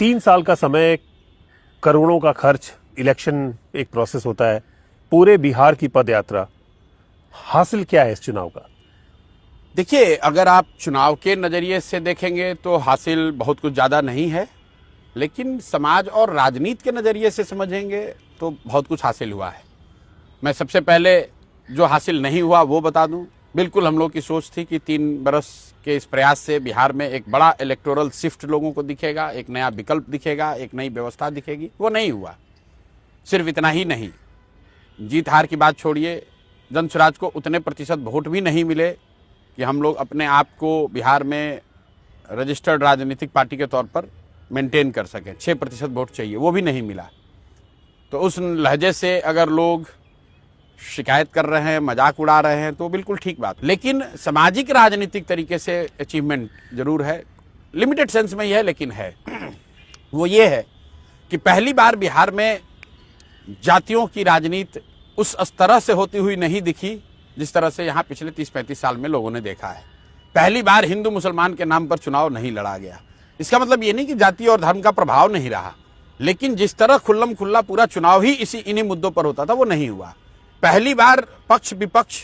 3 साल का समय, करोड़ों का खर्च, इलेक्शन एक प्रोसेस होता है, पूरे बिहार की पदयात्रा, हासिल क्या है इस चुनाव का? देखिए, अगर आप चुनाव के नज़रिए से देखेंगे तो हासिल बहुत कुछ ज़्यादा नहीं है, लेकिन समाज और राजनीति के नज़रिए से समझेंगे तो बहुत कुछ हासिल हुआ है। मैं सबसे पहले जो हासिल नहीं हुआ वो बता दूं। बिल्कुल हम लोग की सोच थी कि 3 बरस के इस प्रयास से बिहार में एक बड़ा इलेक्टोरल शिफ्ट लोगों को दिखेगा, एक नया विकल्प दिखेगा, एक नई व्यवस्था दिखेगी। वो नहीं हुआ। सिर्फ इतना ही नहीं, जीत हार की बात छोड़िए, जनसुराज को उतने प्रतिशत वोट भी नहीं मिले कि हम लोग अपने आप को बिहार में रजिस्टर्ड राजनीतिक पार्टी के तौर पर मेंटेन कर सकें। 6% वोट चाहिए, वो भी नहीं मिला। तो उस लहजे से अगर लोग शिकायत कर रहे हैं, मजाक उड़ा रहे हैं, तो बिल्कुल ठीक बात। लेकिन सामाजिक राजनीतिक तरीके से अचीवमेंट जरूर है, लिमिटेड सेंस में ही है, लेकिन है। वो ये है कि पहली बार बिहार में जातियों की राजनीति उस तरह से होती हुई नहीं दिखी जिस तरह से यहाँ पिछले 30-35 साल में लोगों ने देखा है। पहली बार हिंदू मुसलमान के नाम पर चुनाव नहीं लड़ा गया। इसका मतलब ये नहीं कि जाति और धर्म का प्रभाव नहीं रहा, लेकिन जिस तरह खुल्लम खुल्ला पूरा चुनाव ही इन्हीं मुद्दों पर होता था, वो नहीं हुआ। पहली बार पक्ष विपक्ष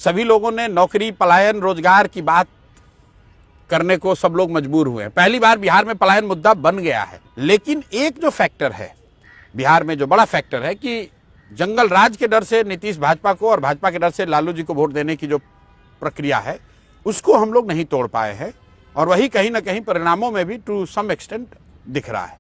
सभी लोगों ने नौकरी, पलायन, रोजगार की बात करने को सब लोग मजबूर हुए हैं। पहली बार बिहार में पलायन मुद्दा बन गया है। लेकिन एक जो फैक्टर है बिहार में, जो बड़ा फैक्टर है कि जंगल राज के डर से नीतीश भाजपा को और भाजपा के डर से लालू जी को वोट देने की जो प्रक्रिया है, उसको हम लोग नहीं तोड़ पाए हैं। और वही कहीं ना कहीं परिणामों में भी टू सम एक्सटेंट दिख रहा है।